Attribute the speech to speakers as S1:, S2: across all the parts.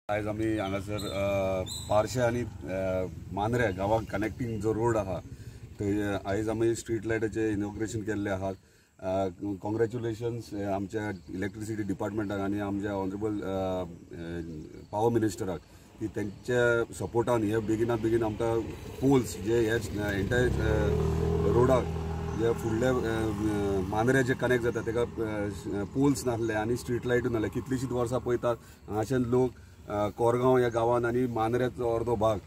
S1: आज आम्ही हांगासर पार्शे आणि मांद्रे गावाक कनेक्टिंग जो रोड आहा थंय आयज आमी स्ट्रीट लायटाचे इनॉग्रेशन केल्ले आहात. कॉंग्रॅच्युलेशन्स आमच्या इलेक्ट्रिसिटी डिपार्टमेंटाक आणि आमच्या ऑनरेबल पावर मिनिस्टराक की त्यांच्या सपोर्टान हे बेगिनात बेगीन आमकां पोल्स जे हे एंटायर रोडाक जे फुडले मांद्रे जे कनेक्ट जाता तेका पोल्स नासले आणि स्ट्रीट लायटू नासले. कितलीशींच वर्सां पळयतात हांगाच्यान लोक कोरगांव ह्या गांवांत आणि मांद्रेचो अर्दो भाग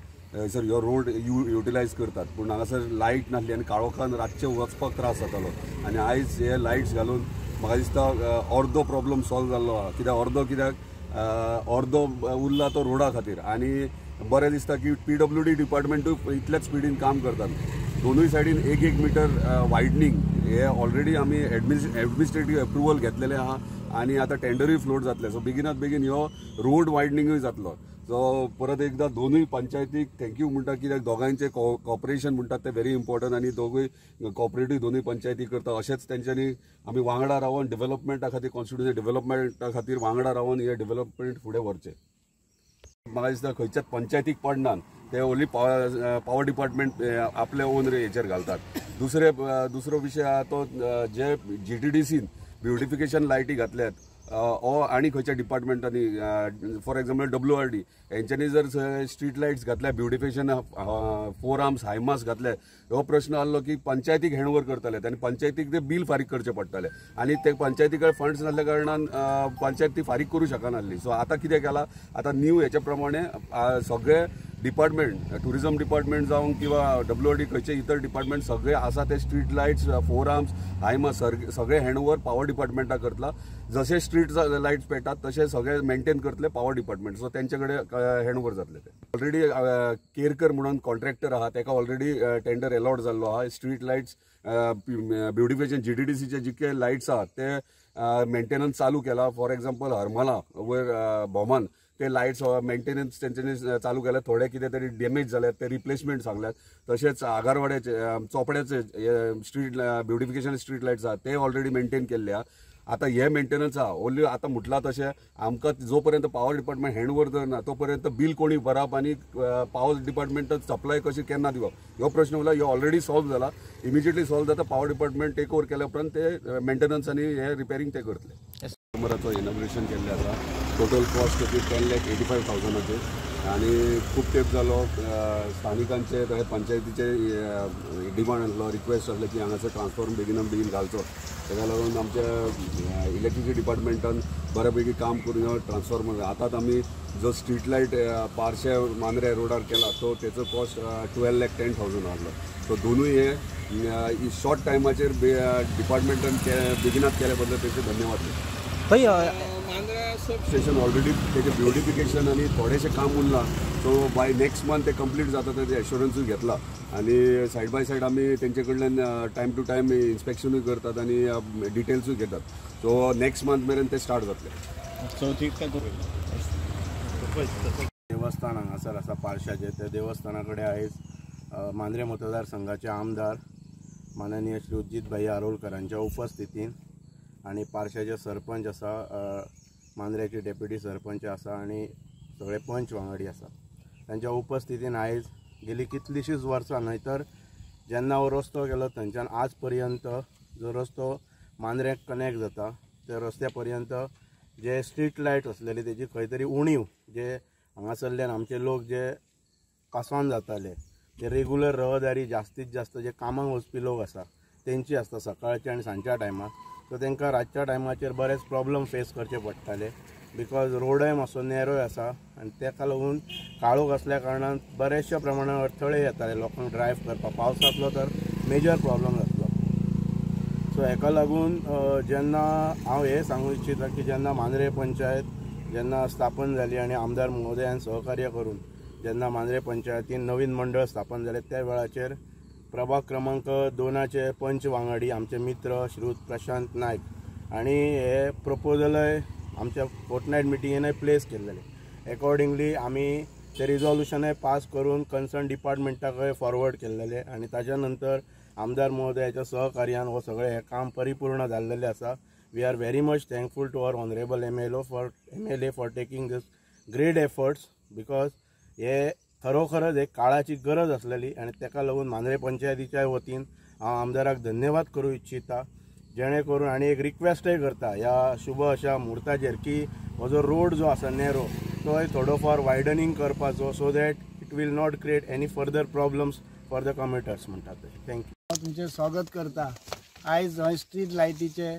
S1: सर ह्यो रोड युटिलायज करतात. पूण हांगासर लायट नासली आनी काळोखान रातचे वचपाक त्रास जातालो आनी आयज हे लायट्स घालून म्हाका दिसता अर्दो प्रॉब्लम सॉल्व जाल्लो आहा. कित्याक अर्दो उरला तो रोडा खातीर आनी बरें दिसता की PWD डिपार्टमेंटूय इतल्याच स्पिडीन काम करतात. दोनूय सायडीन 1-1 मीटर वायडनींग हे ऑलरेडी आमी एडमिनिस्ट्रेटीव एप्रुवल घेतलेले आहा आणि आता टेंडरूय फ्लोट जातले. सो बेगिनात बेगीन ह्यो रोड वायडनींगूय जातलो. सो परत एकदा दोनूय पंचायतीक थँक्यू म्हणटा कित्याक दोगांचे कॉपरेशन म्हणटात ते व्हेरी इम्पॉर्टंट आणि दोगूय कॉपरेटीव दोनूय पंचायती करता. अशेंच तेंच्यांनी आमी वांगडा रावन डेव्हलपमेंटा खातीर कॉन्स्टिट्युएन्सी डेव्हलपमेंटा खातीर वांगडा रावन हे डेव्हलपमेंट फुडें व्हरचें. म्हाका दिसता खंयच्याच पंचायतीक पडनात ते ओन्ली पावर डिपार्टमेंट आपले ओन हेचेर घालतात. दुसरो विशय आहा तो जे GTDCन ब्युटिफिकेशन लायटी घातल्यात आणि खंयच्या डिपार्टमेंटांनी फॉर एक्झाम्पल WRD हेंच्यांनी जर स्ट्रीट लायट्स घातल्या ब्युटिफिकेशन 4 आर्म्स हायमास घातले हो प्रश्न आसलो की पंचायतीक हँडओव्हर करतले आनी पंचायतीक ते बील फारीक करचे पडटले आनी ते पंचायती कडेन फंड्स नासल्या कारणान पंचायत ती फारीक करूं शकनासली. सो आतां कितें केलां आतां न्यू हेचे प्रमाणे सगळे डिपार्टमेंट टुरिझम डिपार्टमेंट जावं किंवा WRD खंयचे इतर डिपार्टमेंट सगळे आसा ते स्ट्रीट लायट्स 4 आर्म्स हायमास सगळे हँडओव्हर पावर डिपार्टमेंटाक करतला. जसे स्ट्रीट लायट्स पेटतात तसे सगळे मेंटेन करतले पावर डिपार्टमेंट. सो तेंचे कडेन हँडओव्हर जातले. ते ऑलरेडी केरकर म्हणून कॉन्ट्रॅक्टर आहा तेका ऑलरेडी टेंडर अलॉट जाल्लो आहा. स्ट्रीट लायट्स ब्युटिफिकेशन GTDCचे जितके लायट्स आहात ते मेंटेनन्स चालू केला. फॉर एक्झाम्पल हरमला वयर बोमान ते लायट्स मेंटेनन्स तेंच्यांनी चालू केले. थोडे कितें तरी डॅमेज जाले ते रिप्लेसमेंट सांगल्यात. तशेंच आगारवाड्याचे चोपड्याचे स्ट्रीट ब्युटिफिकेशन स्ट्रीट लायट्स आहात ते ऑलरेडी मेंटेन केल्ले आहा. आता हे मेंटेनन्स आहा ओन्ली आतां म्हटलां तशें आमकां जो पर्यंत पावर डिपार्टमेंट हँडओव्हर करना तो पर्यंत बील कोणी भरप आनी पावर डिपार्टमेंट सप्लाय कशी केन्ना दिवप ह्यो प्रश्न उरला. ह्यो ऑलरेडी सॉल्व जाला. इमिजिएटली सॉल्व जाता. पावर डिपार्टमेंट टेक ओव्हर केल्या उपरांत ते मेंटेनन्स आनी हे रिपेरिंग ते करतले. समराचो इनॉग्रेशन केल्लें आसा. टोटल कॉस्ट 10,85,000 आणि खूप तेंप जालो स्थानिकांचे तशेंच पंचायतीचे डिमांड आसलो रिक्वेस्ट आसले की हांगासर ट्रान्सफॉर्मर बेगिनात बेगीन घालचो. ताका लागून आमच्या इलेक्ट्रिसिटी डिपार्टमेंटान बऱ्यापैकी काम करून ट्रान्सफॉर्मर आतां आमी जो स्ट्रीट लायट पार्शे मांद्रे रोडार केला तो तेचो कॉस्ट 12,10,000 आसलो. सो दोनूय हे शॉर्ट टायमाचेर डिपार्टमेंटान बेगिनात केल्या बद्दल तेचे धन्यवाद. स्टेशन ऑलरेडी त्याचे ब्युटिफिकेशन आणि थोडेशे काम उरलां. सो बाय नेक्स्ट मंथ ते कंप्लीट जाता तेजे एश्युरन्सूय घेतला आणि सायड बाय सायड आमी तेंचे कडल्यान टायम टू टायम इन्स्पेक्शनूय करतात आणि डिटेल्सूय घेतात. सो नेक्स्ट मंथ मेरेन ते स्टार्ट जातले.
S2: देवस्थान हांगासर आसा पार्शाचे. त्या देवस्थाना कडेन आयज मांद्रे मतदारसंघाचे आमदार माननीय श्री उज्जीत भाई आरोलकरांच्या उपस्थितीन आणि पार्शाचे सरपंच आसा मांद्रेचे डेप्युटी सरपंच आसा आणि सगळे पंच वांगडी आसा तांच्या उपस्थितीन आयज गेली कितलीशींच वर्सां न्हय तर जेन्ना हो रस्तो केलो थंयच्यान आज पर्यंत जो रस्तो मांद्रेक कनेक्ट जाता त्या रस्त्या पर्यंत जे स्ट्रीट लायट आसलेली तेजी खंय तरी उणीव जे हांगासरल्यान आमचे लोक जे कांसोन जाताले जे रेगुलर रहदारी जास्तीत जास्त जे कामाक वचपी लोक आसा तेंची आसता सकाळच्या आनी सांजच्या टायमार. सो तांकां रातच्या टायमाचेर बरेच प्रॉब्लम फेस करचे पडटाले बिकॉज रोडय मातसो नॅरोय आसा आनी ताका लागून काळोख आसल्या कारणान बरेचशा प्रमाणान अडथळे येताले लोकांक ड्रायव्ह करपाक. पावसांतलो तर मेजर प्रॉब्लम जातलो. सो हेका लागून जेन्ना हांव हे सांगूंक इच्छिता की जेन्ना मांद्रे पंचायत जेन्ना स्थापन जाली आनी आमदार महोदयान सहकार्य करून जेन्ना मांद्रे पंचायतीन नवीन मंडळ स्थापन जालें त्या वेळाचेर प्रभाग क्रमांक 2चे पंच वांगडी आमचे मित्र श्रीयुत प्रशांत नायक आणि हे प्रपोजलय आमच्या फोर्टनायट मिटिंगेनय प्लेस केल्लेले. अकॉर्डिंगली आमी ते रिजोल्युशनय पास करून कन्सर्न डिपार्टमेंटाकय फॉरवर्ड केल्लेले आणि ताच्या नंतर आमदार महोदयाच्या सहकार्यान हो सगळे हे काम परिपूर्ण जाल्लेले आसा. We are very much thankful to our honourable MLA for taking this great efforts because हे खरोखरच एक काळाची गरज आसलेली आनी ताका लागून मांद्रे पंचायतीच्या वतीन हांव आमदाराक धन्यवाद करूं इच्छिता. जेणे करून आनी एक रिक्वेस्टय करता ह्या शुभ अशा मुहूर्ताचेर की हो जो रोड जो आसा नॅरो तोय थोडोफार वायडनींग करपाचो so that it will not create any further problems for the commuters म्हणटा ते. थँक्यू.
S3: हांव तुमचें स्वागत करता. आयज हय स्ट्रीट लायटीचे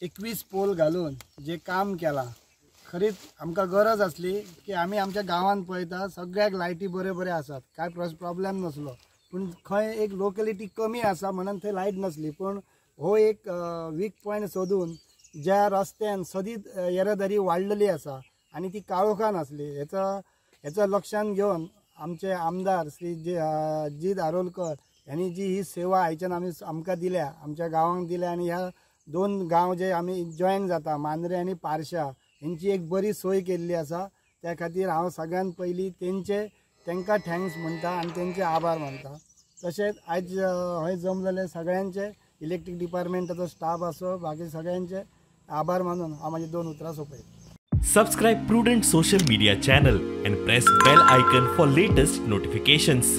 S3: 21 पोल घालून जे काम केलां खरीच आमकां गरज आसली की आमी आमच्या गांवांत पळयता सगळ्याक लायटी बरे बरे आसात, काय प्रॉब्लेम नसलो. पूण खंय एक लोकेलिटी कमी आसा म्हणून थंय लायट नसली. पूण हो एक वीक पॉयंट सोदून ज्या रस्त्यान सदीत येरादारी वाडलेली आसा आनी ती काळोखान आसली हेचो लक्षांत घेवन आमचे आमदार श्री अजित आरोलकर यांनी जी ही सेवा आयच्यान आमकां दिल्या, आमच्या गांवांक दिल्या आनी ह्या 2 गांव जे आमी जॉयन जाता मांद्रे आनी पार्शा हेंची एक बरी सोय केल्ली आसा. त्या खातीर हांव सगळ्यांत पयलीं तांकां थँक्स म्हणटा आनी तेंचे आभार मानता. तशेंच आयज हय जमलेले सगळ्यांचे इलेक्ट्रीक डिपार्टमेंटाचो स्टाफ असो बाकी सगळ्यांचे आभार मानून हांव म्हाजी 2 उतरां सोंपयता.
S4: Subscribe Prudent social media channel and press bell icon for latest notifications.